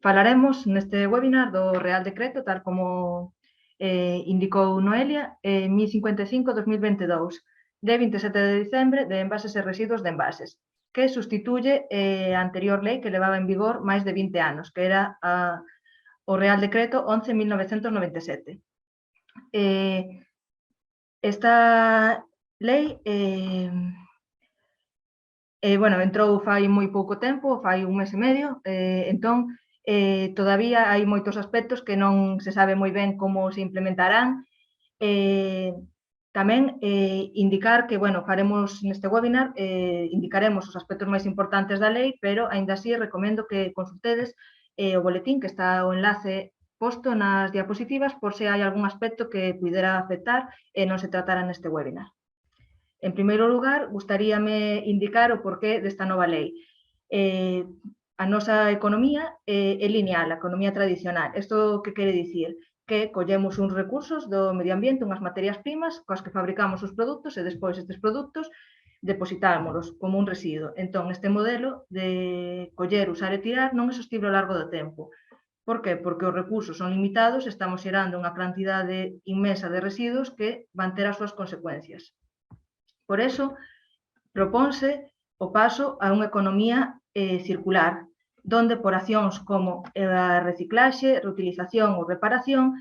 Falaremos neste webinar do Real Decreto, tal como indicou Noelia, 1055-2022, de 27 de diciembre, de envases e residuos de envases, que sustituye a anterior lei que levaba en vigor máis de 20 anos, que era o Real Decreto 11.997. Esta lei entrou fai moi pouco tempo, fai un mes e medio, entón todavía hai moitos aspectos que non se sabe moi ben como se implementarán. Tamén indicar que, faremos neste webinar, indicaremos os aspectos máis importantes da lei, pero, aínda así, recomendo que consultedes o boletín, que está o enlace posto nas diapositivas, por se hai algún aspecto que pudera afectar e non se tratara neste webinar. En primeiro lugar, gustaríame indicar o porqué desta nova lei. A nosa economía é lineal, a economía tradicional. Isto que quere dicir? Que collemos uns recursos do medio ambiente, unhas materias primas, coas que fabricamos os produtos e despois estes produtos depositámolos como un residuo. Entón, este modelo de coller, usar e tirar non é sostible ao largo do tempo. Por qué? Porque os recursos son limitados e estamos xerando unha cantidade inmensa de residuos que van ter as súas consecuencias. Por eso, propónse o paso a unha economía circular, donde por accións como a reciclaxe, reutilización ou reparación,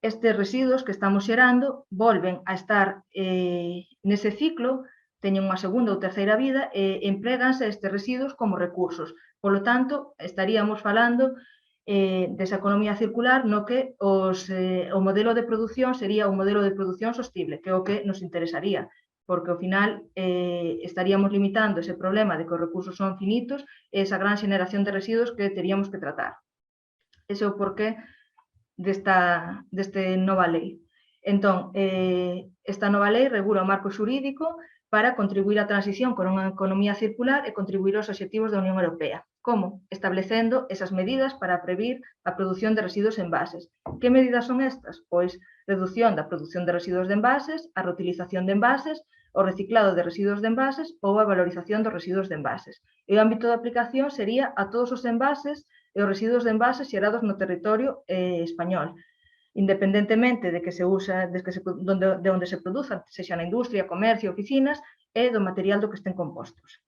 estes residuos que estamos xerando volven a estar nese ciclo, teñen unha segunda ou terceira vida e empréganse estes residuos como recursos. Polo tanto, estaríamos falando desa economía circular no que o modelo de produción sería un modelo de produción sostible, que é o que nos interesaría, porque ao final estaríamos limitando ese problema de que os recursos son finitos e esa gran xeneración de residuos que teríamos que tratar. Ese é o porqué deste nova lei. Entón, esta nova lei regula o marco xurídico para contribuir á transición con unha economía circular e contribuir aos obxectivos da Unión Europea. Como? Establecendo esas medidas para previr a produción de residuos en envases. Que medidas son estas? Pois reducción da produción de residuos de envases, a reutilización de envases, o reciclado de residuos de envases ou a valorización dos residuos de envases. E o ámbito de aplicación sería a todos os envases e os residuos de envases xerados no territorio español, independentemente de que se usa, de onde se produzan, sexa na industria, comercio, oficinas, e do material do que estén compostos.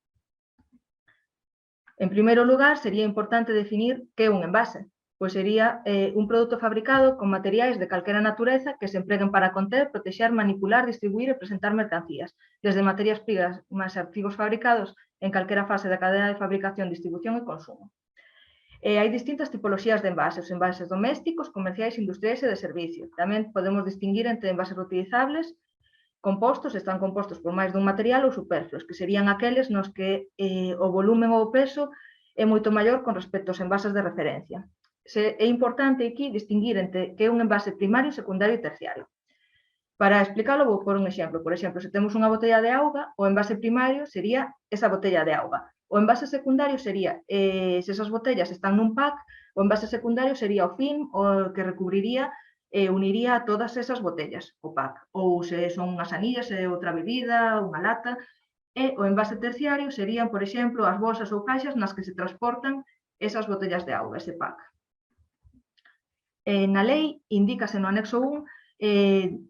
En primeiro lugar, sería importante definir que é un envase. Pois sería un produto fabricado con materiais de calquera natureza que se empreguen para conter, protexer, manipular, distribuir e presentar mercancías, desde materias primas máis artigos fabricados en calquera fase da cadena de fabricación, distribución e consumo. Hai distintas tipoloxías de envases, os envases domésticos, comerciais, industriais e de servicio. Tamén podemos distinguir entre envases reutilizables, compostos, están compostos por máis dun material, ou superfluos, que serían aqueles nos que o volumen ou o peso é moito maior con respecto aos envases de referencia. É importante aquí distinguir entre que é un envase primario, secundario e terciario. Para explicarlo, vou por un exemplo. Por exemplo, se temos unha botella de auga, o envase primario sería esa botella de auga. O envase secundario sería, se esas botellas están nun pack, o envase secundario sería o film, o que recubriría e uniría a todas esas botellas, o pack. Ou se son unhas anillas e outra bebida, unha lata. E o envase terciario serían, por exemplo, as bolsas ou caixas nas que se transportan esas botellas de auga, ese pack. Na lei, indícase no anexo 1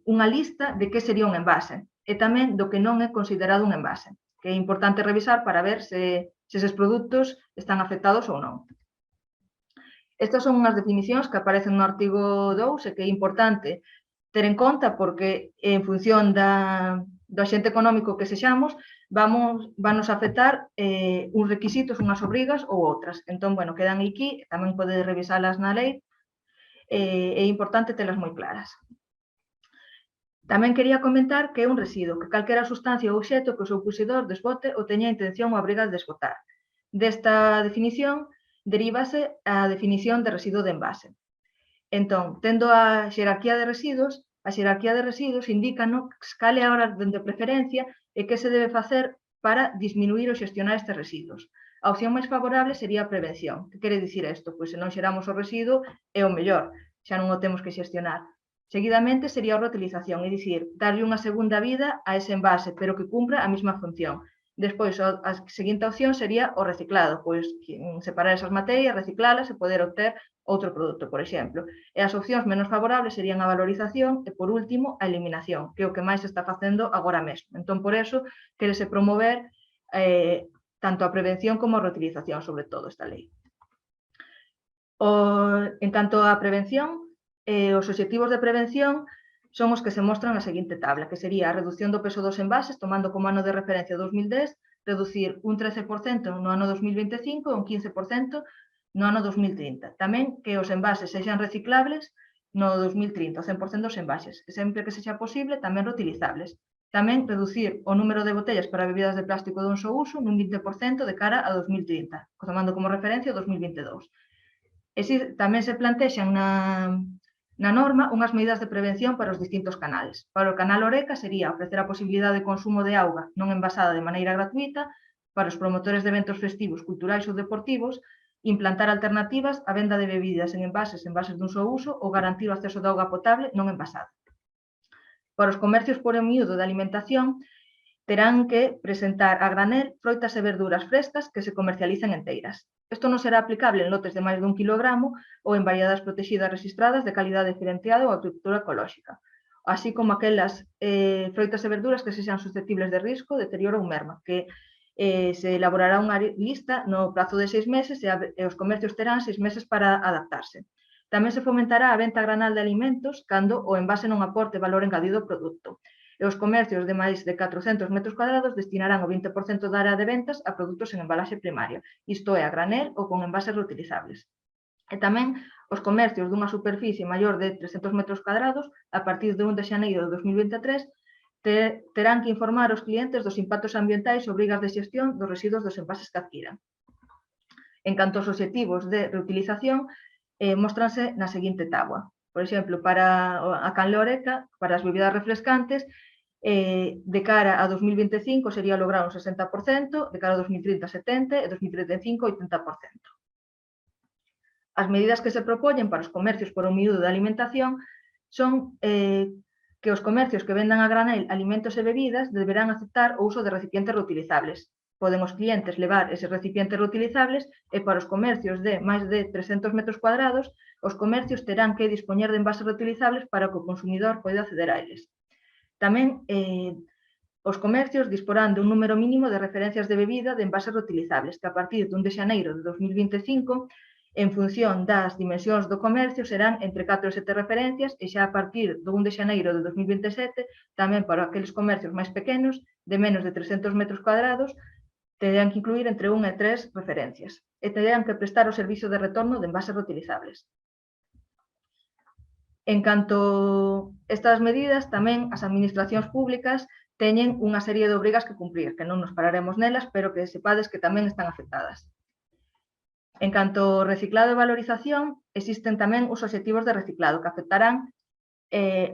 unha lista de que sería un envase e tamén do que non é considerado un envase, que é importante revisar para ver se eses produtos están afectados ou non. Estas son unhas definicións que aparecen no artigo 2 e que é importante ter en conta porque en función do axente económico que sexamos, vanos afectar uns requisitos, unhas obrigas ou outras. Entón, quedan aquí, tamén podedes revisalas na lei, é importante telas moi claras. Tamén quería comentar que é un residuo, que calquera sustancia ou obxecto que o seu posuidor desbote ou teña intención ou obriga de desbotar. Desta definición, derívase a definición de residuo de envase. Entón, tendo a xerarquía de residuos indícanos cal é a orde de preferencia e que se debe facer para disminuir ou xestionar estes residuos. A opción máis favorable sería a prevención. Que quere dicir isto? Pois se non xeramos o residuo é o mellor, xa non o temos que xestionar. Seguidamente sería a reutilización, é dicir, darlle unha segunda vida a ese envase, pero que cumpra a mesma función. Despois, a seguinte opción sería o reciclado, pois separar esas materias, reciclalas e poder obter outro produto, por exemplo. E as opcións menos favorables serían a valorización e, por último, a eliminación, que é o que máis se está facendo agora mesmo. Entón, por eso, quérese promover tanto a prevención como a reutilización, sobre todo, esta lei. En canto á prevención, os obxectivos de prevención son os que se mostran na seguinte tabla, que sería a reducción do peso dos envases, tomando como ano de referencia 2010, reducir un 13% no ano 2025 e un 15% no ano 2030. Tamén que os envases sexan reciclables no 2030, o 100% dos envases, e sempre que sexa posible tamén reutilizables. Tamén reducir o número de botellas para bebidas de plástico dun só uso nun 20% de cara a 2030, tomando como referencia o 2022. E tamén se plantexan na norma unhas medidas de prevención para os distintos canales. Para o canal Oreca sería ofrecer a posibilidade de consumo de auga non envasada de maneira gratuita, para os promotores de eventos festivos, culturais ou deportivos, implantar alternativas á venda de bebidas en envases dun só uso ou garantir o acceso de auga potable non envasada. Para os comercios por miúdo de alimentación, terán que presentar a granel froitas e verduras frescas que se comercializan enteiras. Isto non será aplicable en lotes de máis de 1 kilogramo ou en variedades protegidas registradas de calidade diferenciada ou agricultura ecolóxica, así como aquelas froitas e verduras que sexan susceptibles de risco, deterioro ou merma, que se elaborará unha lista no prazo de 6 meses e os comercios terán 6 meses para adaptarse. Tamén se fomentará a venta granal de alimentos cando o envase non aporte valor engadido ao produto. E os comercios de máis de 400 metros cuadrados destinarán o 20% da área de ventas a produtos en embalaxe primaria, isto é, a granel ou con envases reutilizables. E tamén os comercios dunha superficie maior de 300 metros cuadrados, a partir de 1 de xaneiro de 2023, terán que informar aos clientes dos impactos ambientais ou obrigas de xestión dos residuos dos envases que adquiran. En canto aos obxectivos de reutilización, móstranse na seguinte táboa. Por exemplo, para a canle Oreca, para as bebidas refrescantes, de cara a 2025 sería lograr un 60%, de cara a 2030 70% e 2035 80%. As medidas que se propoñen para os comercios por un miúdo de alimentación son que os comercios que vendan a granel alimentos e bebidas deberán aceptar o uso de recipientes reutilizables. Poden os clientes levar eses recipientes reutilizables e para os comercios de máis de 300 metros cuadrados, os comercios terán que dispoñer de envases reutilizables para que o consumidor poida acceder a eles. Tamén os comercios disporán de un número mínimo de referencias de bebida de envases reutilizables, que a partir de 1 de xaneiro de 2025, en función das dimensións do comercio, serán entre 4 e 7 referencias e xa a partir do 1 de xaneiro de 2027, tamén para aqueles comercios máis pequenos, de menos de 300 metros cuadrados, terán que incluir entre 1 e 3 referencias e terán que prestar o servicio de retorno de envases reutilizables. En canto a estas medidas, tamén as administracións públicas teñen unha serie de obrigas que cumprir, que non nos pararemos nelas, pero que sepades que tamén están afectadas. En canto ao reciclado e valorización, existen tamén os obxectivos de reciclado que afectarán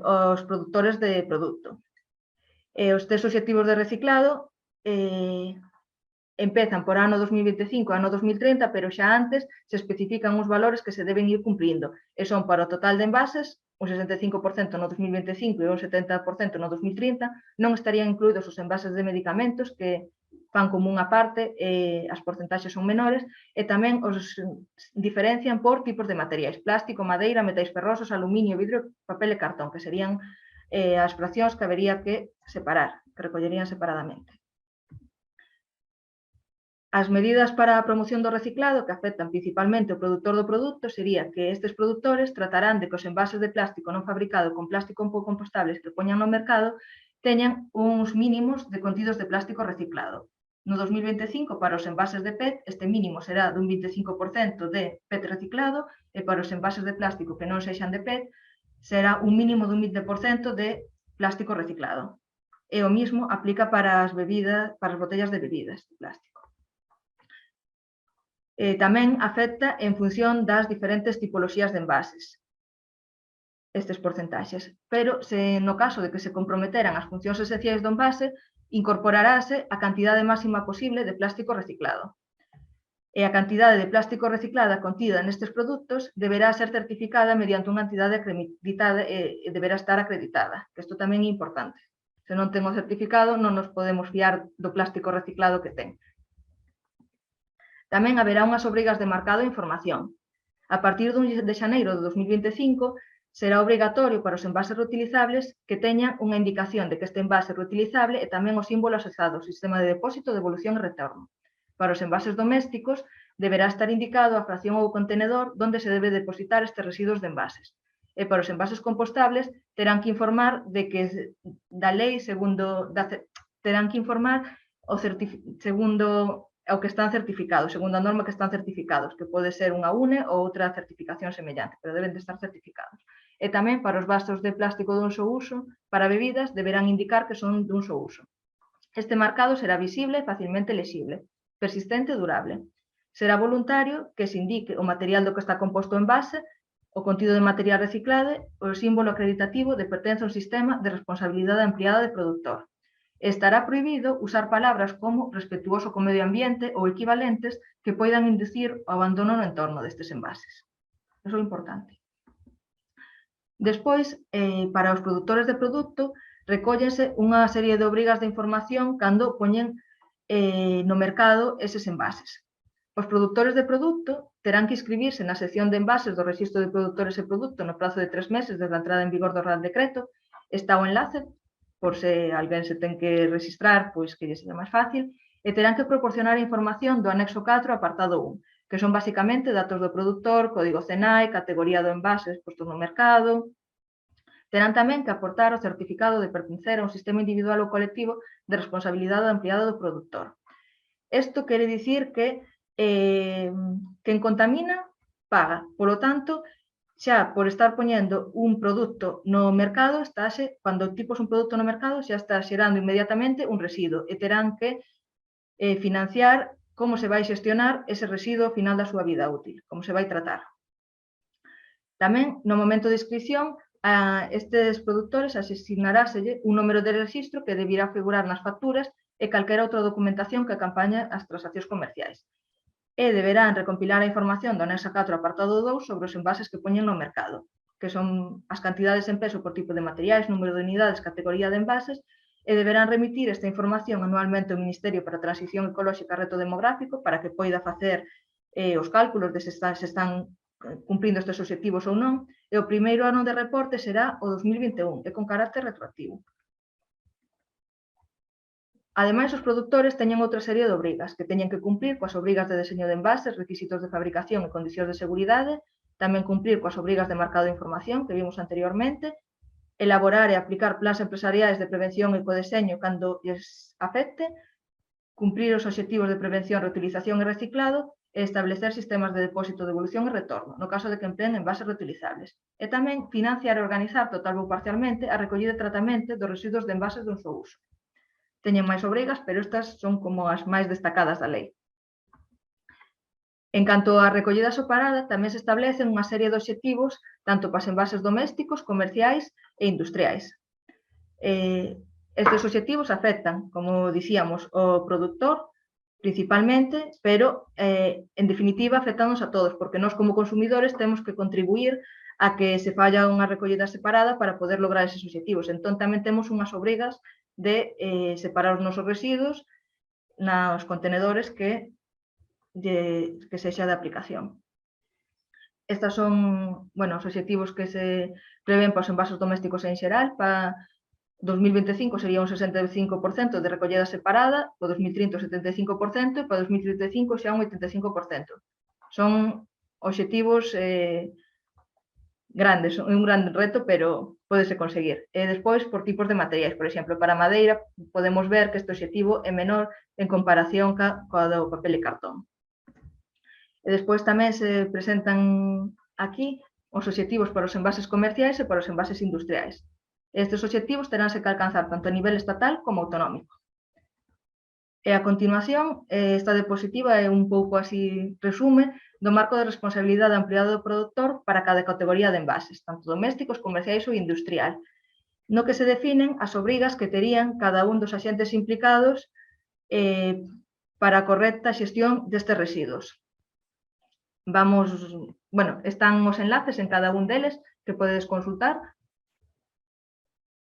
aos produtores de produto. Os tres obxectivos de reciclado empezan por ano 2025 e ano 2030, pero xa antes se especifican os valores que se deben ir cumprindo, e son para o total de envases, un 65% no 2025 e un 70% no 2030, non estarían incluídos os envases de medicamentos que fan como unha parte, as porcentaxes son menores, e tamén os diferencian por tipos de materiais, plástico, madeira, metais ferrosos, aluminio, vidro, papel e cartón, que serían as fraccións que habería que separar, que recollerían separadamente. As medidas para a promoción do reciclado que afectan principalmente o produtor do produto sería que estes produtores tratarán de que os envases de plástico non fabricado con plástico un pouco compostables que poñan no mercado teñan uns mínimos de contidos de plástico reciclado. No 2025, para os envases de PET, este mínimo será dun 25% de PET reciclado e para os envases de plástico que non sexan de PET será un mínimo dun 20% de plástico reciclado. E o mismo aplica para as botellas de bebidas de plástico. Tamén afecta en función das diferentes tipoloxías de envases estes porcentaxes, pero no caso de que se comprometeran as funcións esenciais do envase, incorporarase a cantidade máxima posible de plástico reciclado. E a cantidade de plástico reciclada contida nestes produtos deberá ser certificada mediante unha entidade acreditada e deberá estar acreditada, que isto tamén é importante. Se non ten o certificado, non nos podemos fiar do plástico reciclado que ten. Tamén haberá unhas obrigas de marcado e información. A partir de xaneiro de 2025, será obrigatorio para os envases reutilizables que teñan unha indicación de que este envase é reutilizable e tamén o símbolo asociado ao sistema de depósito, devolución e retorno. Para os envases domésticos, deberá estar indicado a fracción ou contenedor onde se debe depositar estes residuos de envases. E para os envases compostables, terán que informar de que da lei terán que informar segundo ao que están certificados, segundo a norma que están certificados, que pode ser unha UNE ou outra certificación semellante, pero deben de estar certificados. E tamén para os vasos de plástico dun só uso, para bebidas, deberán indicar que son dun só uso. Este marcado será visible e facilmente lexible, persistente e durable. Será voluntario que se indique o material do que está composto o envase, o contido de material reciclado, o símbolo acreditativo de pertenza a un sistema de responsabilidade ampliada de produtor. Estará prohibido usar palabras como respetuoso co medio ambiente ou equivalentes que poidan inducir o abandono no entorno destes envases. Iso é importante. Despois, para os produtores de produto, recóllense unha serie de obrigas de información cando poñen no mercado eses envases. Os produtores de produto terán que inscribirse na sección de envases do Rexistro de Produtores e Produto no prazo de 3 meses desde a entrada en vigor do Real Decreto. Está o enlace, por se alguén se ten que registrar, pois que lle seja máis fácil, e terán que proporcionar a información do anexo 4, apartado 1, que son basicamente datos do produtor, código CENAE, categoría do envase exposto no mercado. Terán tamén que aportar o certificado de pertencer a un sistema individual ou colectivo de responsabilidade ampliada do produtor. Isto quere dicir que quen contamina paga. Polo tanto, xa por estar poñendo un produto no mercado, cando tipos un produto no mercado, xa está xerando inmediatamente un residuo e terán que financiar como se vai xestionar ese residuo ao final da súa vida útil, como se vai tratar. Tamén, no momento de inscripción, a estes produtores asignaráselle un número de rexistro que deberá figurar nas facturas e calquera outra documentación que acompañe as transaccións comerciais. E deberán recompilar a información do anexo 4 apartado 2 sobre os envases que poñen no mercado, que son as cantidades en peso por tipo de materiais, número de unidades, categoría de envases, e deberán remitir esta información anualmente ao Ministerio para a Transición Ecolóxica e Reto Demográfico para que poida facer os cálculos de se están cumprindo estes obxectivos ou non, e o primeiro ano de reporte será o 2021, e con carácter retroactivo. Ademais, os produtores teñen outra serie de obrigas que teñen que cumprir coas obrigas de deseño de envases, requisitos de fabricación e condicións de seguridade, tamén cumprir coas obrigas de marcado de información que vimos anteriormente, elaborar e aplicar plans empresariais de prevención e codeseño cando lles afecte, cumprir os obxectivos de prevención, reutilización e reciclado e establecer sistemas de depósito, devolución e retorno, no caso de que empleen envases reutilizables. E tamén financiar e organizar total ou parcialmente a recollida e tratamento dos residuos de envases dun só uso. Teñen máis obrigas, pero estas son como as máis destacadas da lei. En canto á recollida separada, tamén se establecen unha serie de obxectivos tanto para os envases domésticos, comerciais e industriais. Estes obxectivos afectan, como dicíamos, ao produtor principalmente, pero en definitiva afectanos a todos, porque nós como consumidores temos que contribuir a que se falla unha recollida separada para poder lograr eses obxectivos. Entón tamén temos unhas obrigas de separar os nosos residuos nos contenedores que sexa de aplicación. Estas son, os obxectivos que se prevén para os envases domésticos en xeral. Para 2025 sería un 65% de recollida separada, para 2030 un 75% e para 2035 xa un 85%. Son obxectivos grandes, é un gran reto, pero pódese conseguir. E despois, por tipos de materiais, por exemplo, para a madeira, podemos ver que este obxectivo é menor en comparación coa do papel e cartón. E despois tamén se presentan aquí os obxectivos para os envases comerciais e para os envases industriais. Estes obxectivos teránse que alcanzar tanto a nivel estatal como autonómico. E a continuación, esta diapositiva é un pouco así resume do marco de responsabilidade ampliada do produtor para cada categoría de envases, tanto domésticos, comerciais ou industrial, no que se definen as obrigas que terían cada un dos axentes implicados para a correcta xestión destes residuos. Están os enlaces en cada un deles que podedes consultar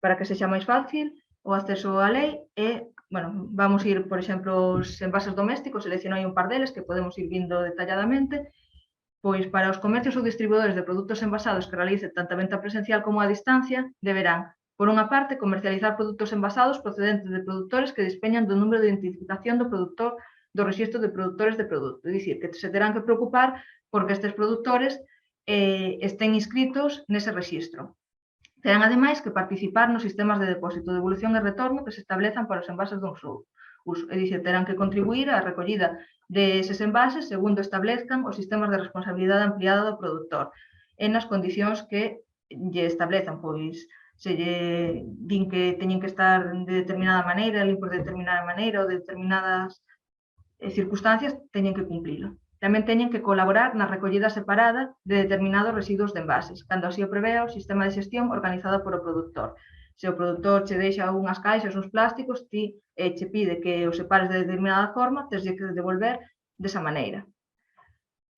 para que sexa máis fácil. o acceso á lei e, bueno, vamos ir, por exemplo, os envases domésticos, seleccionei un par deles que podemos ir vindo detalladamente. Pois para os comercios ou distribuidores de produtos envasados que realicen tanto a venta presencial como a distancia, deberán, por unha parte, comercializar produtos envasados procedentes de produtores que dispeñan do número de identificación do produtor do rexistro de produtores de produto. É dicir, que se terán que preocupar porque estes produtores estén inscritos nese rexistro. Terán, ademais, que participar nos sistemas de depósito, devolución e retorno que se establezan para os envases dun só uso. É dicir, terán que contribuir á recollida deses envases segundo establezcan os sistemas de responsabilidade ampliada do produtor e nas condicións que lle establezan, pois se lle din que teñen que estar de determinada maneira, limpos de determinada maneira ou de determinadas circunstancias, teñen que cumplilo. Tamén teñen que colaborar na recollida separada de determinados residuos de envases, cando así o prevea o sistema de xestión organizado por o produtor. Se o produtor che deixa unhas caixas, uns plásticos, ti che pide que os separes de determinada forma, teslle que devolver desa maneira.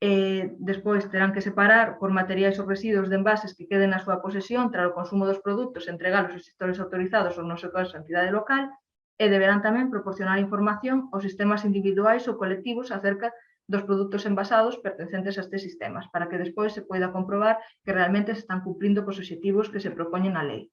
Despois terán que separar por materiais os residuos de envases que queden na súa posesión tras o consumo dos produtos e entregalos aos xestores autorizados ou no seu caso a entidade local, e deberán tamén proporcionar información aos sistemas individuais ou colectivos acerca dos produtos envasados pertencentes a estes sistemas, para que despois se poida comprobar que realmente se están cumprindo cos obxectivos que se propoñen na lei.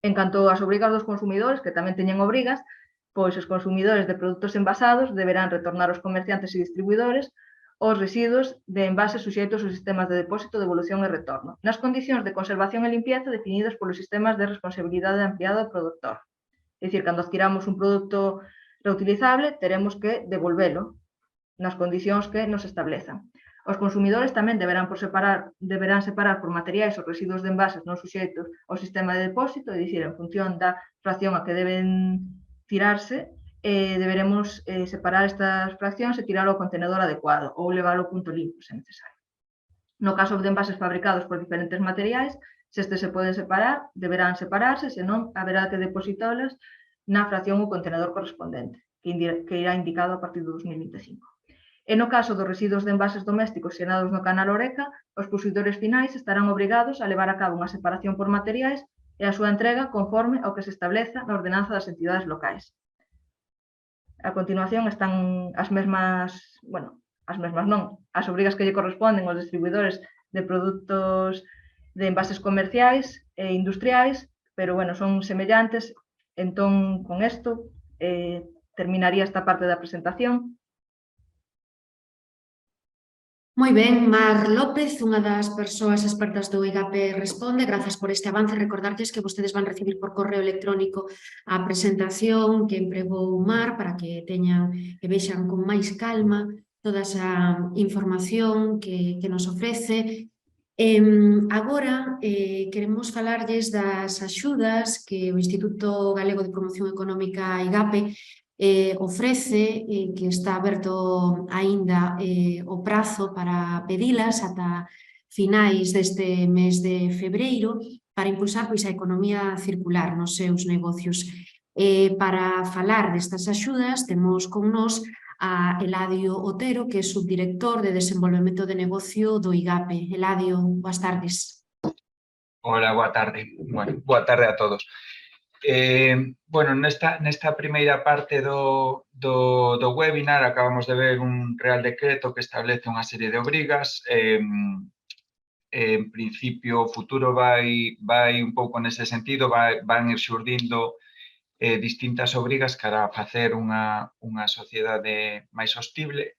En canto ás obrigas dos consumidores, que tamén teñen obrigas, pois os consumidores de produtos envasados deberán retornar aos comerciantes e distribuidores os residuos de envases suxeitos aos sistemas de depósito, devolución e retorno, nas condicións de conservación e limpieza definidos polos sistemas de responsabilidade ampliada do produtor. É dicir, cando adquiramos un produto reutilizable, teremos que devolvelo nas condicións que nos establezan. Os consumidores tamén deberán separar por materiais os residuos de envases non suxeitos ao sistema de depósito, é dicir, en función da fracción a que deben tirarse, deberemos separar estas fraccións e tiralo ao contenedor adecuado ou leválo ao punto limpo, se necesario. No caso de envases fabricados por diferentes materiais, se estes se poden separar, deberán separarse, senón haberá que depositalas na fracción ou contenedor correspondente, que irá indicado a partir do 2025. E no caso dos residuos de envases domésticos xerados no canal Oreca, os posuidores finais estarán obrigados a levar a cabo unha separación por materiais e a súa entrega conforme ao que se estableza na ordenanza das entidades locais. A continuación están as mesmas non, as obrigas que lle corresponden aos distribuidores de produtos de envases comerciais e industriais, pero, son semellantes. Entón, con isto, terminaría esta parte da presentación. Moi ben, Mar López, unha das persoas expertas do IGAPE responde. Grazas por este avance. Recordarlles que vostedes van recibir por correo electrónico a presentación que empregou Mar para que teñan e vexan con máis calma toda esa información que nos ofrece. Agora queremos falarlles das axudas que o Instituto Galego de Promoción Económica IGAPE ofrece, que está aberto aínda o prazo para pedilas ata finais deste mes de febreiro para impulsar a economía circular nos seus negocios. Para falar destas axudas temos con nós a Eladio Otero, que é subdirector de Desenvolvemento de Negocio do IGAPE. Eladio, boas tardes. Hola, boa tarde. Boa tarde a todos. Nesta primeira parte do webinar acabamos de ver un Real Decreto que establece unha serie de obrigas. En principio, o futuro vai un pouco nese sentido, van ir xurdindo distintas obrigas para facer unha sociedade máis sostible.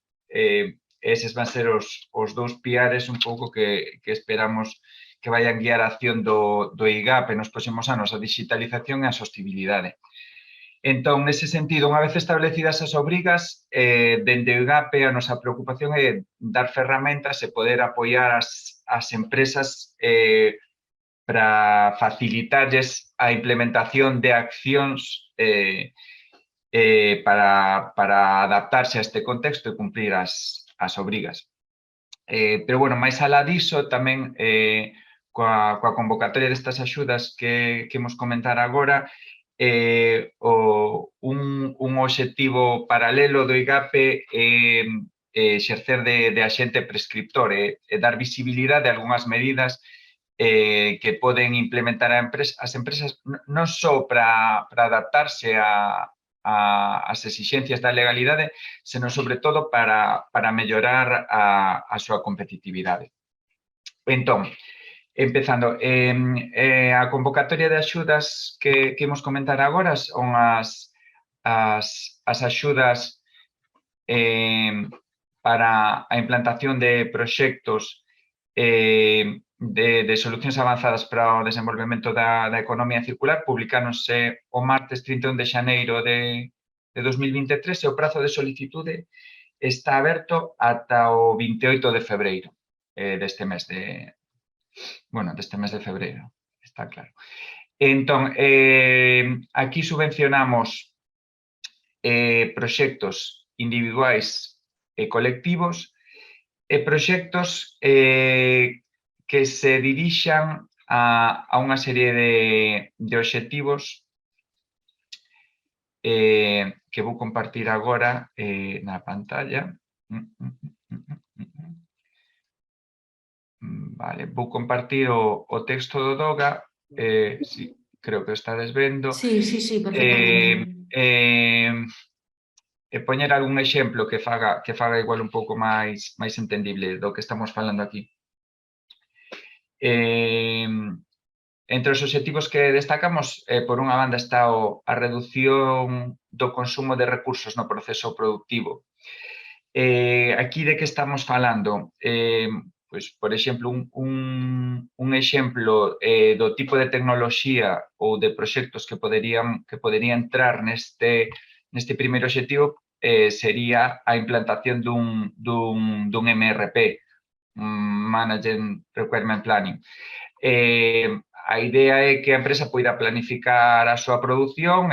Eses van ser os dous piares un pouco que esperamos que vayan guiar a acción do IGAPE nos próximos anos, a digitalización e a sostibilidade. Entón, nese sentido, unha vez establecidas as obrigas, dende o IGAPE a nosa preocupación é dar ferramentas e poder apoiar as empresas para facilitarlles a implementación de accións para adaptarse a este contexto e cumprir as obrigas. Pero, máis alá diso, tamén coa convocatoria destas axudas que imos comentar agora, un obxectivo paralelo do IGAPE é exercer de axente prescriptor e dar visibilidade a algunhas medidas que poden implementar as empresas non só para adaptarse ás exixencias da legalidade, senón sobre todo para mellorar a súa competitividade. Entón, empezando, a convocatoria de axudas que imos comentar agora son as axudas para a implantación de proxectos de solucións avanzadas para o desenvolvemento da economía circular, publicáronse o martes 31 de xaneiro de 2023 e o prazo de solicitude está aberto ata o 28 de febreiro deste mes de febreiro, está claro. Entón, aquí subvencionamos proxectos individuais e colectivos e proxectos que se dirixan a unha serie de obxectivos que vou compartir agora na pantalla. Vale, vou compartir o texto do DOGA, sí, creo que o estades vendo. Sí, perfectamente. E poñer algún exemplo que faga igual un pouco máis entendible do que estamos falando aquí. Entre os obxectivos que destacamos, por unha banda está a reducción do consumo de recursos no proceso productivo. Aquí de que estamos falando? Pois, por exemplo, un exemplo do tipo de tecnoloxía ou de proxectos que poderían entrar neste primeiro obxectivo sería a implantación dun MRP, Management Requirement Planning. A idea é que a empresa poida planificar a súa produción,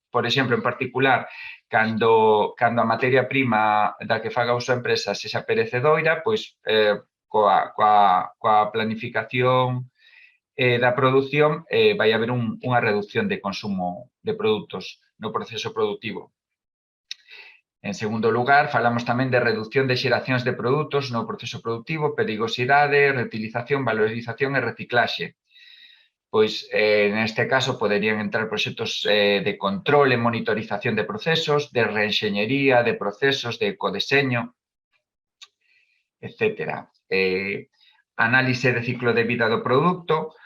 por exemplo, en particular, cando a materia prima da que faga uso a empresa sexa perecedoira, pois coa planificación da produción vai haber unha reducción de consumo de produtos no proceso productivo. En segundo lugar, falamos tamén de reducción de xeracións de produtos no proceso productivo, perigosidade, reutilización, valorización e reciclaxe. Pois, neste caso, poderían entrar proxectos de control e monitorización de procesos, de reenxeñería de procesos, de ecodeseño, etc. Análise de ciclo de vida do produto,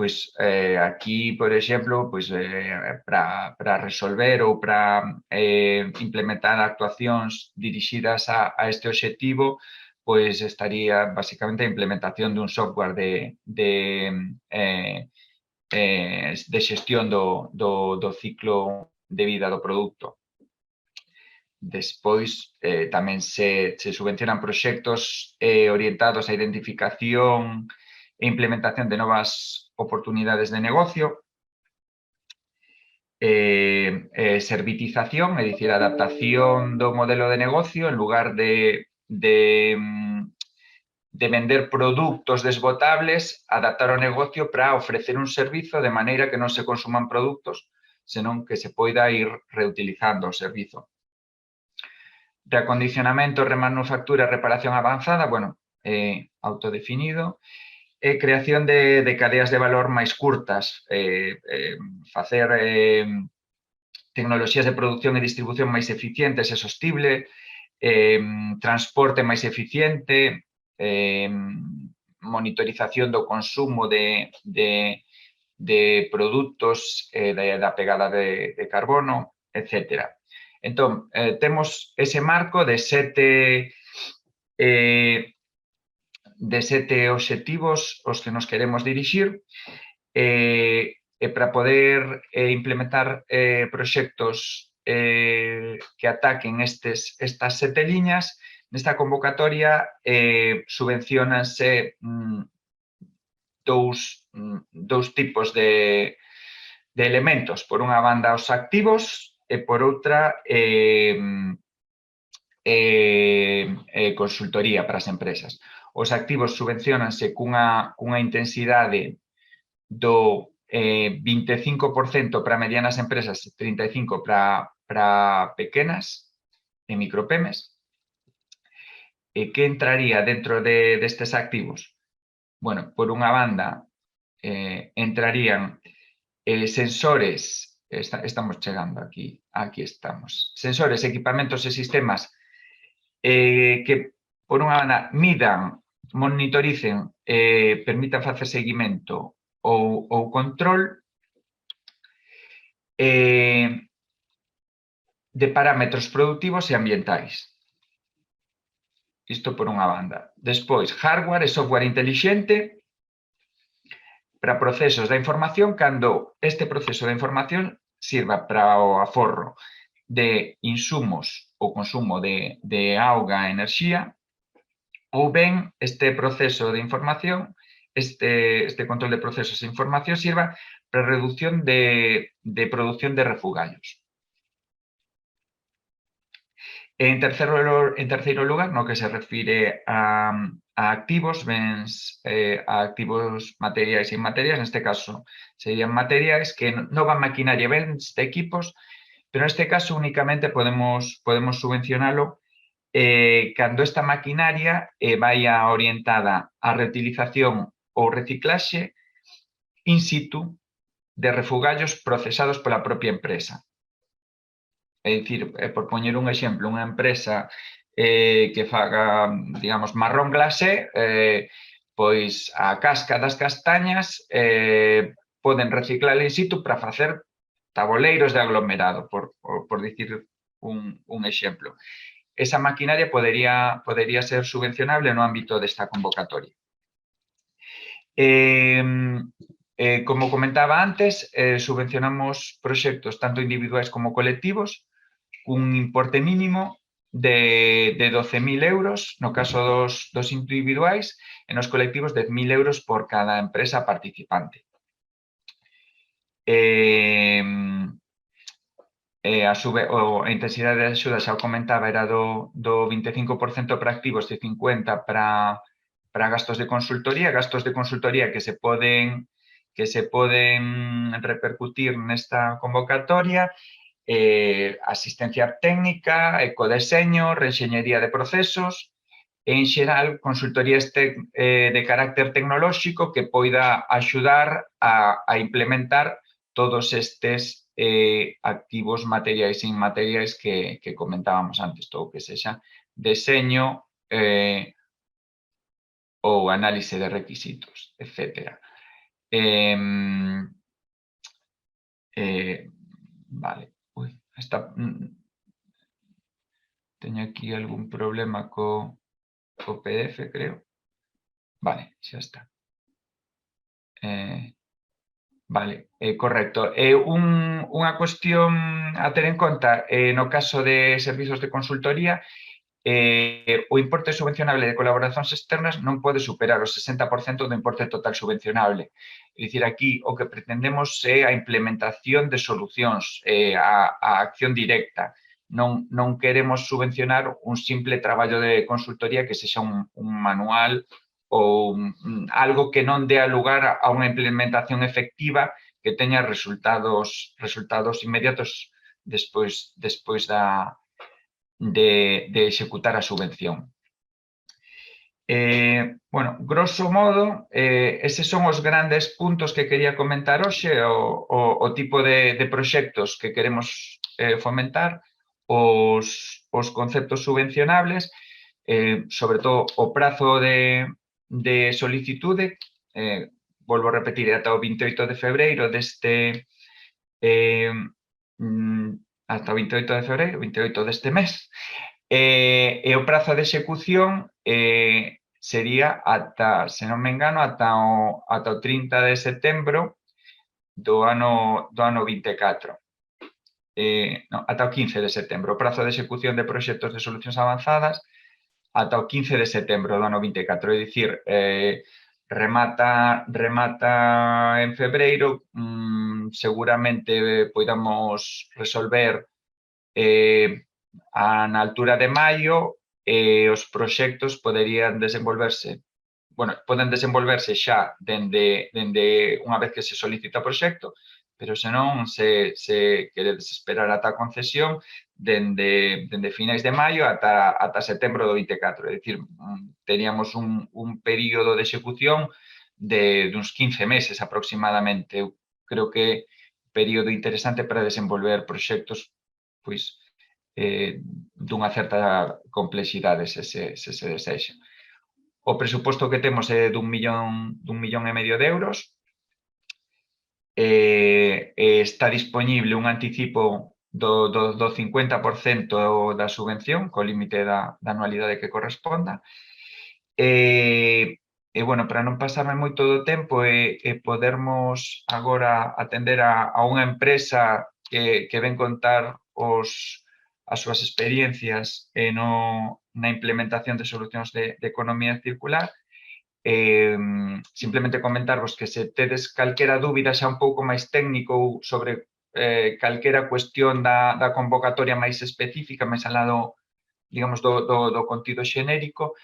pois aquí, por exemplo, pois, para resolver ou para implementar actuacións dirixidas a este obxectivo, pois estaría basicamente a implementación dun software de xestión do ciclo de vida do produto. Despois, tamén se subvencionan proxectos orientados á identificación e implementación de novas oportunidades de negocio, servitización, é dicir, adaptación do modelo de negocio en lugar de vender produtos desbotables, adaptar o negocio para ofrecer un servizo de maneira que non se consuman produtos, senón que se poida ir reutilizando o servizo. Reacondicionamento, remanufactura e reparación avanzada, bueno, autodefinido. Creación de cadeas de valor máis curtas, facer tecnoloxías de produción e distribución máis eficientes e sostible, transporte máis eficiente, monitorización do consumo de produtos da pegada de carbono, etc. Entón, temos ese marco de sete obxectivos aos que nos queremos dirixir e para poder implementar proxectos que ataquen estas sete liñas. Nesta convocatoria subvenciónanse dous tipos de elementos. Por unha banda, os activos e por outra, consultoría para as empresas. Os activos subvenciónanse cunha intensidade do 25% para medianas empresas e 35% para pequenas e micropemes. Que entraría dentro destes activos? Bueno, por unha banda, entrarían sensores, estamos chegando aquí estamos, sensores, equipamentos e sistemas que, por unha banda, midan, monitoricen, permitan facer seguimento ou control de parámetros productivos e ambientais. Isto por unha banda. Despois, hardware e software intelixente para procesos da información cando este proceso da información sirva para o aforro de insumos ou consumo de auga e enerxía, ou ben este proceso de información, este control de procesos de información sirva para a reducción de produción de refugallos. En terceiro lugar, no que se refire a activos, bens, a activos materiais e inmateriais, neste caso serían materiais que non van maquinaria, bens de equipos, pero neste caso únicamente podemos subvencionalo cando esta maquinaria vaya orientada á reutilización ou reciclaxe in situ de refugallos procesados pola propia empresa. É dicir, por poñer un exemplo, unha empresa que faga, digamos, marrón glacé, pois a casca das castañas poden reciclar in situ para facer taboleiros de aglomerado, por dicir un exemplo. Esa maquinaria podería ser subvencionable no ámbito desta convocatoria. Como comentaba antes, subvencionamos proxectos tanto individuais como colectivos cun importe mínimo de 12.000 euros no caso dos individuais e nos colectivos 10.000 euros por cada empresa participante. A intensidade de axuda, xa o comentaba, era do 25% para activos e 50% para gastos de consultoría que se poden repercutir nesta convocatoria, asistencia técnica, ecodeseño, reenxeñería de procesos e, en xeral, consultorías de carácter tecnolóxico que poida axudar a implementar todos estes activos materiais e inmateriais que comentábamos antes, todo o que sexa deseño ou análise de requisitos, etc. Vale. Teño aquí algún problema co PDF, creo. Vale, xa está. Vale, correcto. Unha cuestión a ter en conta, no caso de servizos de consultoría, o importe subvencionable de colaboracións externas non pode superar o 60% do importe total subvencionable. É dicir, aquí o que pretendemos é a implementación de solucións, a acción directa. Non queremos subvencionar un simple traballo de consultoría que sexa un manual ou algo que non dea lugar a unha implementación efectiva que teña resultados inmediatos despois de executar a subvención. Bueno, grosso modo, eses son os grandes puntos que quería comentar hoxe, o tipo de proxectos que queremos fomentar, os conceptos subvencionables, sobre todo o prazo de solicitude, volvo a repetir, ata o 28 de febreiro deste ata o 28 de febreiro, 28 deste mes, e o prazo de execución sería ata, se non me engano, ata o 30 de setembro do ano 24. No, ata o 15 de setembro. O prazo de execución de proxectos de solucións avanzadas ata o 15 de setembro do ano 24. É dicir, remata en febreiro, seguramente poidamos resolver na altura de maio, os proxectos poden desenvolverse xa dende unha vez que se solicita o proxecto, pero senón, se queredes esperar ata a concesión, dende finais de maio ata setembro do 24. É dicir, teríamos un período de execución de uns 15 meses aproximadamente. Eu creo que é un período interesante para desenvolver proxectos pois, dunha certa complexidade, se se desexa. O presuposto que temos é dun millón e medio de euros. Está disponible un anticipo do 50% da subvención, co límite da anualidade que corresponda. Bueno, para non pasarme moito do tempo e podermos agora atender a unha empresa que ven contar as súas experiencias na implementación de solucións de economía circular, simplemente comentarvos que se tedes calquera dúbida xa un pouco máis técnico ou sobre calquera cuestión da convocatoria máis específica, máis alá digamos, do contido xenérico,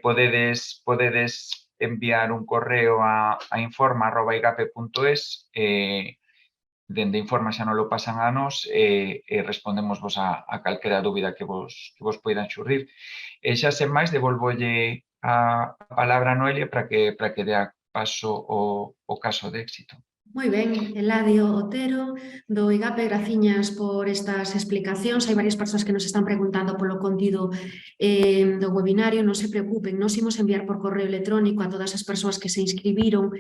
podedes enviar un correo a informa@igape.es, dende Informa xa non lo pasan a nós e respondemos vos a calquera dúbida que vos poidan xurrir. E xa sen máis, devolvolle a palabra a Noelia para que dea paso o caso de éxito. Moi ben, Eladio Otero, do IGAPE, graciñas por estas explicacións. Hai varias persoas que nos están preguntando polo contido do webinario. Non se preocupen, nos imos enviar por correo electrónico a todas as persoas que se inscribiron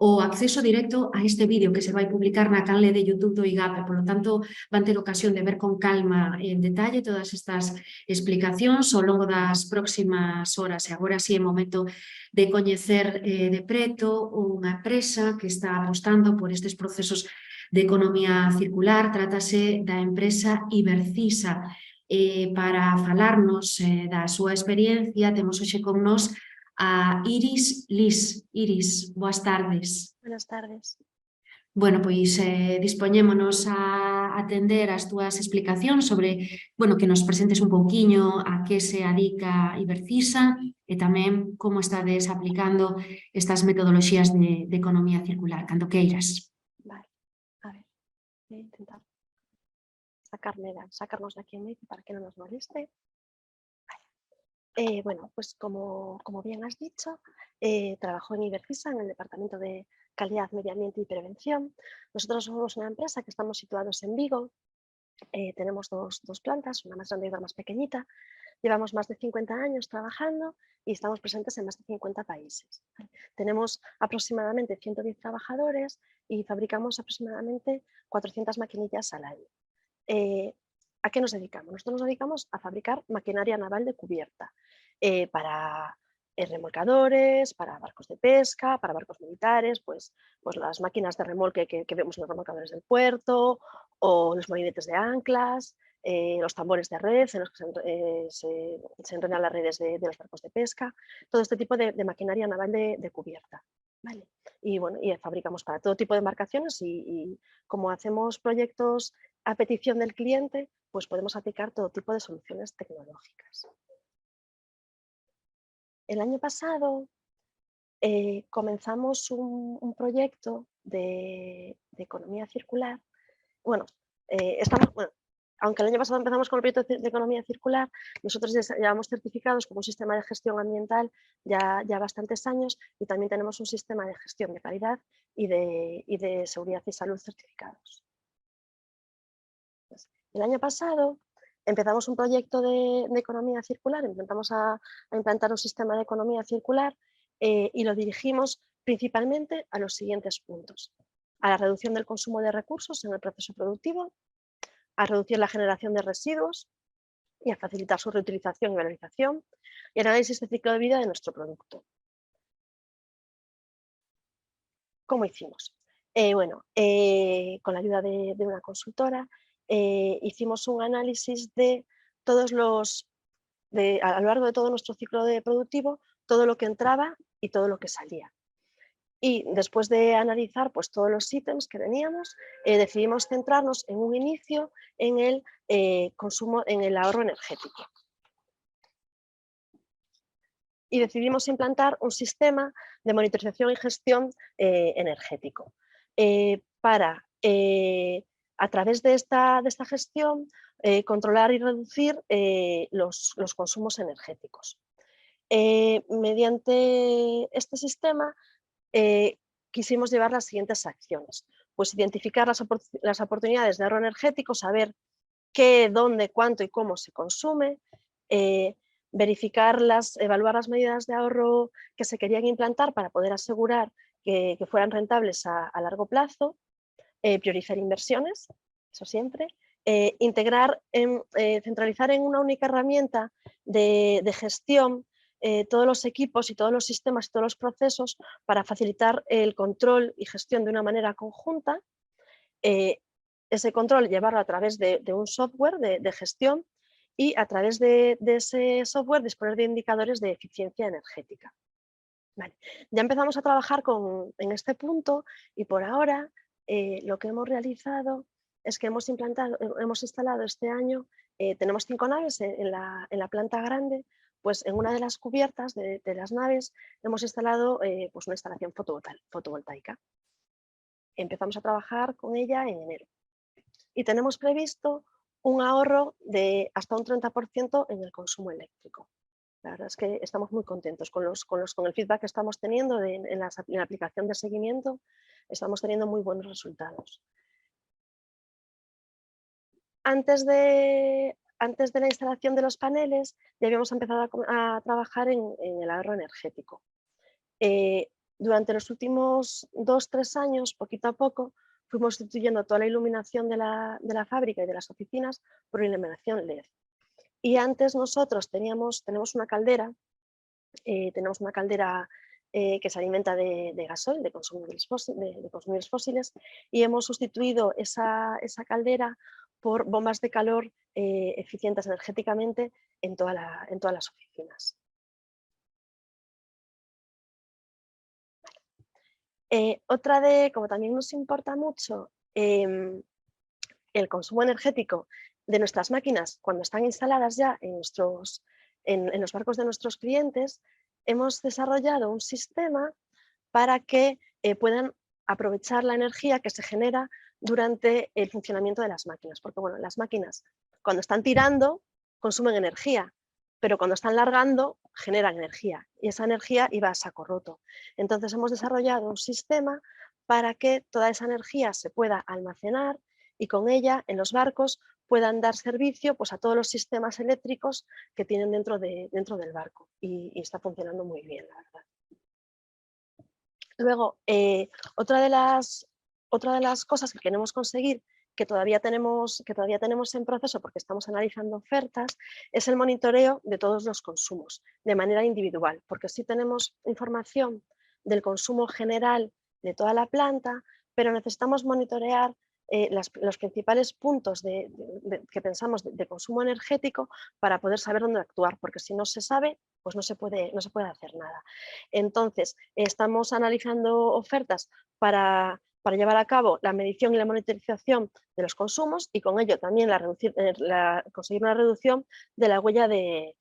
o acceso directo a este vídeo que se vai publicar na canle de YouTube do IGAPE. Por lo tanto, van ter ocasión de ver con calma en detalle todas estas explicacións ao longo das próximas horas. E agora sí é momento de coñecer de preto unha empresa que está apostando por estes procesos de economía circular. Trátase da empresa Ibercisa. Para falarnos da súa experiencia, temos hoxe con nós a Iris Lis. Iris, boas tardes. Buenas tardes. Bueno, pois dispoñémonos a atender as túas explicacións sobre, bueno, que nos presentes un pouquiño a que se adica Ibercisa e tamén como estades aplicando estas metodoloxías de economía circular, cando queiras. Vale, a ver, voy a intentar sacarnos de aquí en medio para que no nos moleste. Bueno, pues como bien has dicho, trabajo en Ibercisa, en el Departamento de Calidad, Medio Ambiente y Prevención. Nosotros somos una empresa que estamos situados en Vigo. Tenemos dos plantas, una más grande y otra más pequeñita. Llevamos más de 50 años trabajando y estamos presentes en más de 50 países. Tenemos aproximadamente 110 trabajadores y fabricamos aproximadamente 400 maquinillas al año. ¿A qué nos dedicamos? Nosotros nos dedicamos a fabricar maquinaria naval de cubierta para remolcadores, para barcos de pesca, para barcos militares, pues las máquinas de remolque que vemos en los remolcadores del puerto, o los molinetes de anclas, los tambores de red en los que se enredan las redes de los barcos de pesca, todo este tipo de maquinaria naval de cubierta. ¿Vale? Y bueno, fabricamos para todo tipo de embarcaciones y como hacemos proyectos a petición del cliente, pues podemos aplicar todo tipo de soluciones tecnológicas. El año pasado comenzamos un proyecto de economía circular. Bueno, aunque el año pasado empezamos con el proyecto de economía circular, nosotros ya llevamos certificados como un sistema de gestión ambiental ya bastantes años y también tenemos un sistema de gestión de calidad y de seguridad y salud certificados. El año pasado empezamos un proyecto de economía circular, intentamos a implantar un sistema de economía circular y lo dirigimos principalmente a los siguientes puntos: a la reducción del consumo de recursos en el proceso productivo, a reducir la generación de residuos y a facilitar su reutilización y valorización, y análisis de ciclo de vida de nuestro producto. ¿Cómo hicimos? Con la ayuda de una consultora, hicimos un análisis de todos a lo largo de todo nuestro ciclo productivo, todo lo que entraba y todo lo que salía. Y después de analizar pues, todos los ítems que teníamos, decidimos centrarnos en un inicio en el consumo, en el ahorro energético. Y decidimos implantar un sistema de monitorización y gestión energético para a través de esta gestión, controlar y reducir los consumos energéticos. Mediante este sistema quisimos llevar las siguientes acciones. Pues identificar las oportunidades de ahorro energético, saber qué, dónde, cuánto y cómo se consume, evaluar las medidas de ahorro que se querían implantar para poder asegurar que fueran rentables a largo plazo, priorizar inversiones, eso siempre, centralizar en una única herramienta de gestión todos los equipos y todos los sistemas y todos los procesos para facilitar el control y gestión de una manera conjunta. Ese control llevarlo a través de un software de gestión y a través de ese software disponer de indicadores de eficiencia energética. Vale. Ya empezamos a trabajar en este punto y por ahora lo que hemos realizado es que hemos instalado este año, tenemos 5 naves en la planta grande, pues en una de las cubiertas de las naves hemos instalado pues una instalación fotovoltaica. Empezamos a trabajar con ella en enero y tenemos previsto un ahorro de hasta un 30% en el consumo eléctrico. La verdad es que estamos muy contentos con el feedback que estamos teniendo en la aplicación de seguimiento, estamos teniendo muy buenos resultados. Antes de la instalación de los paneles ya habíamos empezado a trabajar en el ahorro energético. Durante los últimos 2-3 años, poquito a poco, fuimos sustituyendo toda la iluminación de la fábrica y de las oficinas por iluminación LED. Y antes nosotros tenemos una caldera, que se alimenta de gasoil, de consumibles fósiles, y hemos sustituido esa caldera por bombas de calor eficientes energéticamente en todas las oficinas. Como también nos importa mucho el consumo energético de nuestras máquinas cuando están instaladas ya en los barcos de nuestros clientes, hemos desarrollado un sistema para que puedan aprovechar la energía que se genera durante el funcionamiento de las máquinas. Porque bueno, las máquinas cuando están tirando consumen energía, pero cuando están largando generan energía y esa energía iba a saco roto. Entonces hemos desarrollado un sistema para que toda esa energía se pueda almacenar y con ella en los barcos puedan dar servicio pues, a todos los sistemas eléctricos que tienen dentro del barco y está funcionando muy bien, la verdad. Luego, otra de las cosas que queremos conseguir que todavía tenemos en proceso porque estamos analizando ofertas, es el monitoreo de todos los consumos de manera individual, porque sí tenemos información del consumo general de toda la planta, pero necesitamos monitorear los principales puntos que pensamos de consumo energético para poder saber dónde actuar, porque si no se sabe, pues no se puede hacer nada. Entonces, estamos analizando ofertas para llevar a cabo la medición y la monitorización de los consumos y con ello también conseguir una reducción de la huella de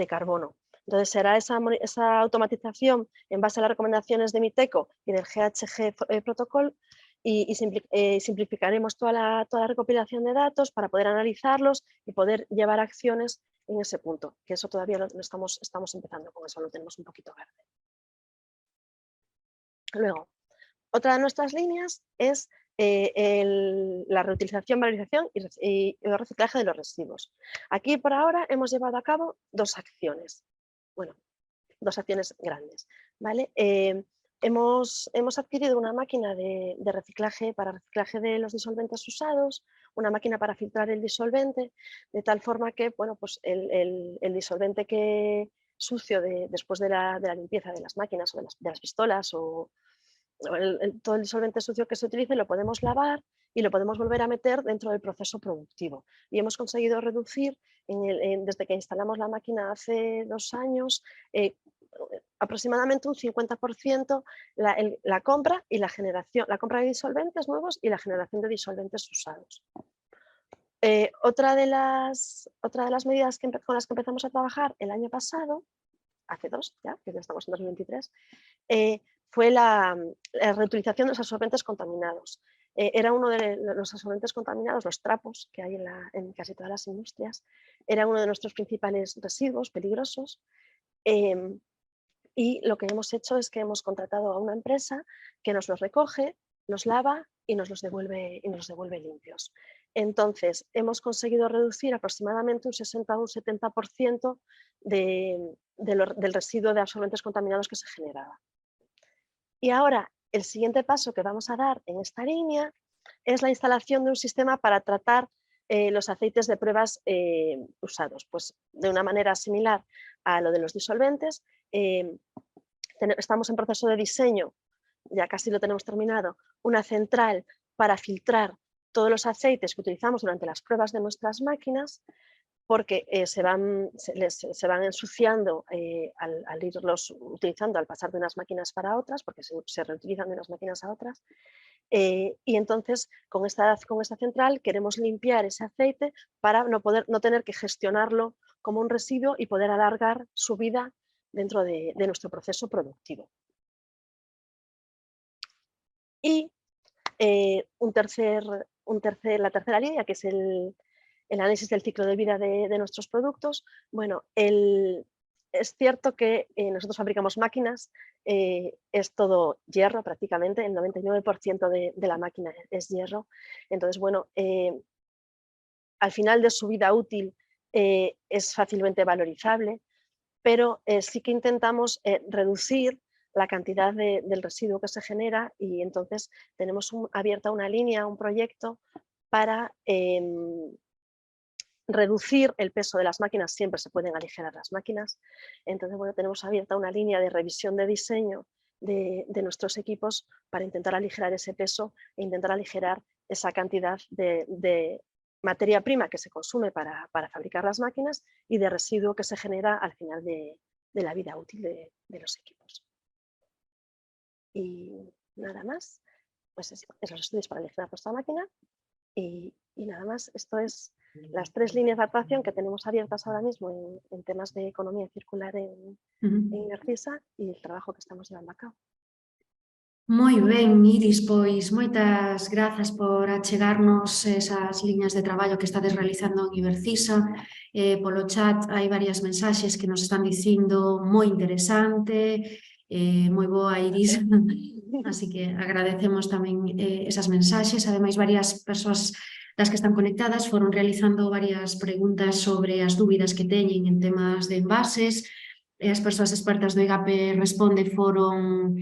carbono. Entonces será esa automatización en base a las recomendaciones de MITECO y del GHG Protocol y simplificaremos toda la recopilación de datos para poder analizarlos y poder llevar acciones en ese punto, que eso todavía no estamos empezando con eso, lo tenemos un poquito verde. Luego, otra de nuestras líneas es la reutilización, valorización y el reciclaje de los residuos. Aquí por ahora hemos llevado a cabo 2 acciones, bueno, 2 acciones grandes, ¿vale? Hemos adquirido una máquina de reciclaje para reciclaje de los disolventes usados, una máquina para filtrar el disolvente, de tal forma que bueno, pues el disolvente sucio después de la limpieza de las máquinas o de las pistolas o todo el disolvente sucio que se utilice lo podemos lavar y lo podemos volver a meter dentro del proceso productivo. Y hemos conseguido reducir, desde que instalamos la máquina hace 2 años, aproximadamente un 50% la compra y la generación, la compra de disolventes nuevos y la generación de disolventes usados. Otra de las medidas con las que empezamos a trabajar el año pasado, hace 2 ya, que ya estamos en 2023, fue la reutilización de los absorbentes contaminados. era uno de los absorbentes contaminados, los trapos que hay en casi todas las industrias, era uno de nuestros principales residuos peligrosos. Y lo que hemos hecho es que hemos contratado a una empresa que nos los recoge, los lava y nos los devuelve limpios. Entonces, hemos conseguido reducir aproximadamente un 60 o un 70% del residuo de absorbentes contaminados que se generaba. Y ahora, el siguiente paso que vamos a dar en esta línea es la instalación de un sistema para tratar los aceites de pruebas usados. Pues de una manera similar a lo de los disolventes, estamos en proceso de diseño, ya casi lo tenemos terminado, una central para filtrar todos los aceites que utilizamos durante las pruebas de nuestras máquinas, porque se van ensuciando al irlos utilizando al pasar de unas máquinas para otras, porque se reutilizan de unas máquinas a otras. Y entonces con esta central queremos limpiar ese aceite para no tener que gestionarlo como un residuo y poder alargar su vida dentro de nuestro proceso productivo. Y la tercera línea, que es el análisis del ciclo de vida de nuestros productos. Bueno, es cierto que nosotros fabricamos máquinas, es todo hierro prácticamente, el 99% de la máquina es hierro. Entonces, bueno, al final de su vida útil es fácilmente valorizable, pero sí que intentamos reducir la cantidad del residuo que se genera y entonces tenemos abierta una línea, un proyecto para reducir el peso de las máquinas. Siempre se pueden aligerar las máquinas. Entonces, bueno, tenemos abierta una línea de revisión de diseño de nuestros equipos para intentar aligerar ese peso e intentar aligerar esa cantidad de materia prima que se consume para fabricar las máquinas y de residuo que se genera al final de la vida útil de los equipos. Y nada más, pues esos estudios para aligerar nuestra máquina y nada más. Esto es las 3 líneas de actuación que tenemos abiertas ahora mismo en temas de economía circular en Ibercisa y el trabajo que estamos llevando a cabo. Moi ben, Iris, pois moitas grazas por achegarnos esas liñas de traballo que estades realizando en Ibercisa. Polo chat hai varias mensaxes que nos están dicindo moi interesante, moi boa, Iris. Así que agradecemos tamén esas mensaxes. Ademais, varias persoas das que están conectadas foron realizando varias preguntas sobre as dúbidas que teñen en temas de envases. As persoas expertas do IGAPE Responde foron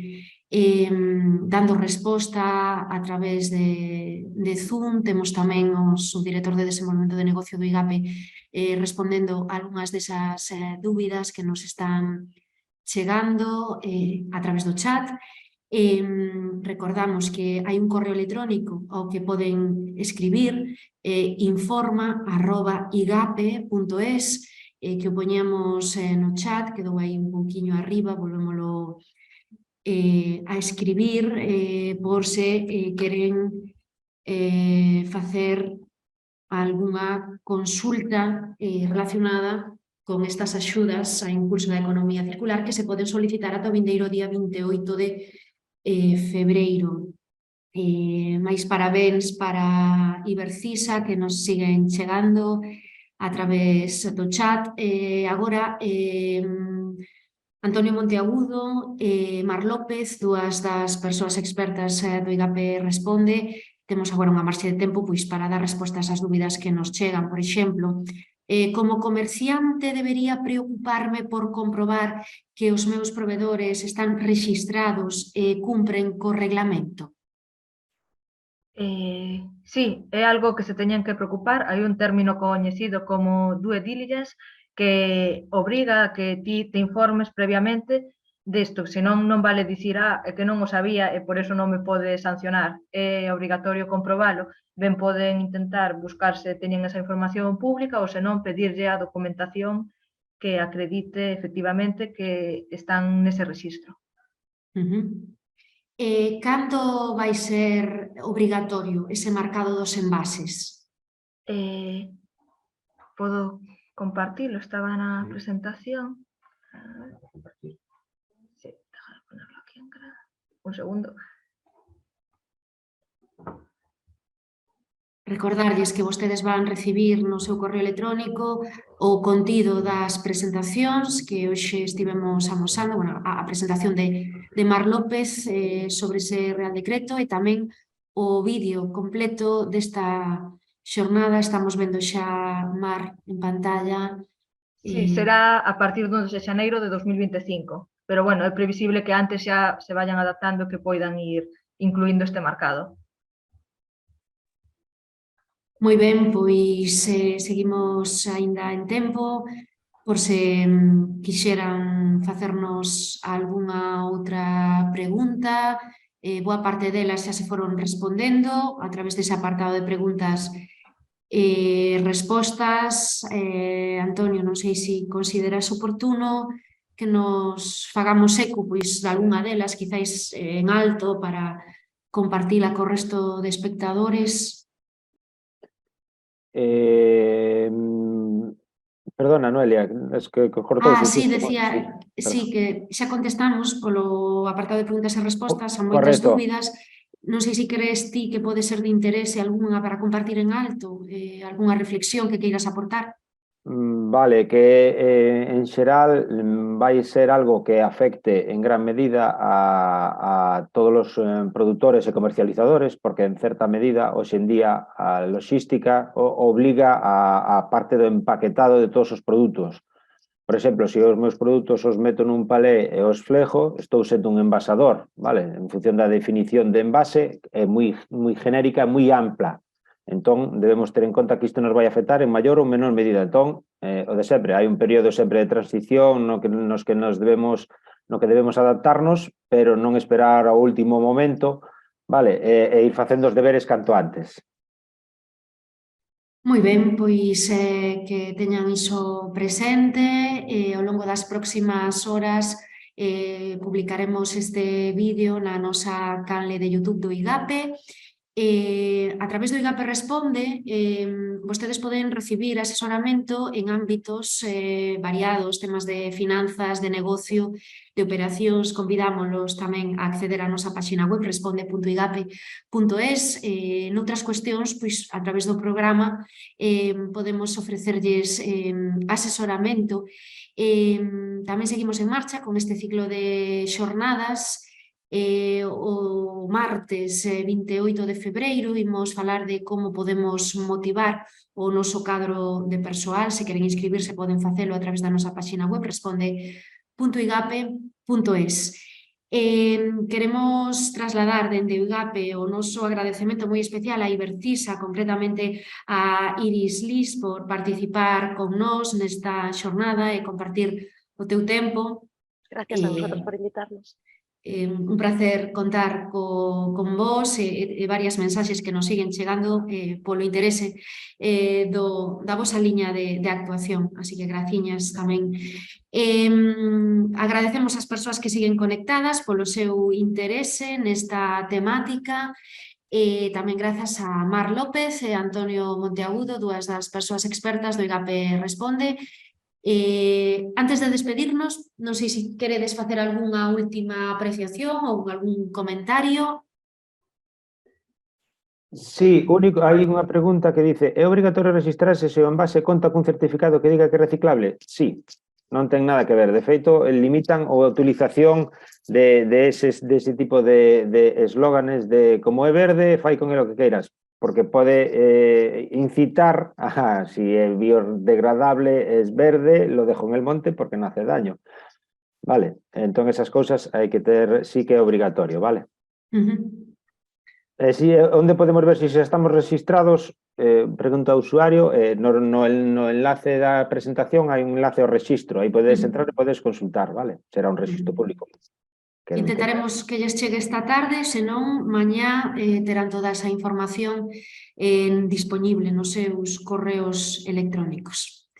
dando resposta a través de Zoom. Temos tamén o subdirector de Desenvolvemento de Negocio do IGAPE respondendo a algunhas desas dúbidas que nos están chegando a través do chat. Recordamos que hai un correo electrónico ao que poden escribir informa@igape.es que o poñemos no chat, quedou aí un pouquiño arriba, volvémolo a escribir por se queren facer algunha consulta relacionada con estas axudas a impulso da economía circular que se poden solicitar ata o vindeiro día 28 de febreiro. Máis parabéns para Ibercisa, que nos siguen chegando a través do chat. Agora, Antonio Monteagudo e Mar López, dúas das persoas expertas do IGAPE Responde. Temos agora unha marxe de tempo pois para dar respostas ás dúbidas que nos chegan. Por exemplo, como comerciante debería preocuparme por comprobar que os meus provedores están rexistrados e cumpren co reglamento? Sí, é algo que se teñen que preocupar. Hai un término coñecido como due diligence que obriga a que ti te informes previamente desto, senón non vale dicir é que non o sabía e por eso non me pode sancionar. É obrigatorio comprobalo. Ben poden intentar buscar se teñen esa información pública ou senón pedirlle a documentación que acredite efectivamente que están nese rexistro. Cando vai ser obrigatorio ese marcado dos envases? Podo compartilo, estaba na presentación. Sí, déjame ponerlo aquí en grada. Un segundo. Recordarlles que vostedes van recibir no seu correo electrónico o contido das presentacións que hoxe estivemos amosando, bueno, a presentación de Mar López sobre ese Real Decreto e tamén o vídeo completo desta xornada. Estamos vendo xa Mar en pantalla. Sí, será a partir do 2 de xaneiro de 2025, pero bueno, é previsible que antes xa se vayan adaptando que poidan ir incluindo este marcado. Moi ben, pois seguimos aínda en tempo, por se quixeran facernos algunha outra pregunta. Boa parte delas xa se foron respondendo a través dese apartado de preguntas e respostas. Antonio, non sei se consideras oportuno que nos fagamos eco pois de algunha delas, quizáis en alto, para compartila co resto de espectadores. Perdona, Noelia, es que cortou. Sí, decía, sí, que xa contestamos polo apartado de preguntas e respostas a moitas Correcto. dúbidas. Non sei se crees ti que pode ser de interese algunha para compartir en alto, algunha reflexión que queiras aportar. Vale, que en xeral vai ser algo que afecte en gran medida a todos os produtores e comercializadores, porque en certa medida, hoxe en día, a logística obliga a parte do empaquetado de todos os produtos. Por exemplo, se os meus produtos os meto nun palé e os flexo, estou sendo un envasador, vale? En función da definición de envase, é moi genérica, moi ampla. Entón, debemos ter en conta que isto nos vai afectar en maior ou menor medida. Entón, o de sempre, hai un período sempre de transición no que debemos adaptarnos, pero non esperar ao último momento, vale? E ir facendo os deberes canto antes. Moi ben, pois que teñan iso presente. Ao longo das próximas horas publicaremos este vídeo na nosa canle de YouTube do IGAPE. A través do IGAPE Responde, vostedes poden recibir asesoramento en ámbitos variados, temas de finanzas, de negocio, de operacións. Convidámolos tamén a acceder á nosa página web responde.igape.es. Noutras cuestións, pois, a través do programa podemos ofrecerlles asesoramento. Tamén seguimos en marcha con este ciclo de xornadas. O martes 28 de febreiro imos falar de como podemos motivar o noso cadro de persoal. Se queren inscribirse poden facelo a través da nosa página web responde.igape.es. Queremos trasladar dende o IGAPE o noso agradecemento moi especial a Ibercisa, concretamente a Iris Lis, por participar con nós nesta xornada e compartir o teu tempo. Gracias a vosotros por invitarnos. Un placer contar con vos e varias mensaxes que nos siguen chegando polo interese da vosa liña de actuación, así que graciñas tamén. Agradecemos as persoas que siguen conectadas polo seu interese nesta temática. Tamén grazas a Mar López e Antonio Monteagudo, dúas das persoas expertas do IGAPE Responde. Antes de despedirnos, non sei se queredes facer algunha última apreciación ou algún comentario. Sí, hai unha pregunta que dice: é obrigatorio registrarse se o envase conta cun certificado que diga que é reciclable? Sí, non ten nada que ver. De feito, limitan a utilización de ese tipo de eslóganes de como é verde, fai con el o que queiras, porque pode incitar a, si é biodegradable, es verde, lo dejo en el monte porque non hace daño. Vale, entón esas cousas hai que ter, sí que é obrigatorio, vale? Si, onde podemos ver se xa estamos registrados? Pregunta ao usuario, no enlace da presentación hai un enlace ao registro, aí podes entrar e podes consultar, vale? Será un registro público. Intentaremos que lles chegue esta tarde, senón mañá terán toda esa información disponible nos seus correos electrónicos.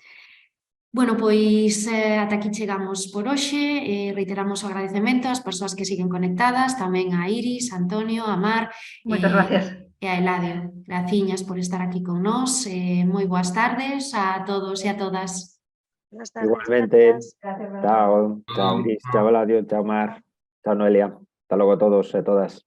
Bueno, pois ata aquí chegamos por hoxe. Reiteramos o agradecemento ás persoas que siguen conectadas, tamén a Iris, a Antonio, a Mar Moitas gracias. E a Eladio. Graciñas por estar aquí con nós. Moi boas tardes a todos e a todas. Buenas tardes. Igualmente. Gracias. Chao, Iris, chao Eladio, chao Mar, chao Noelia. Hasta logo a todos e todas.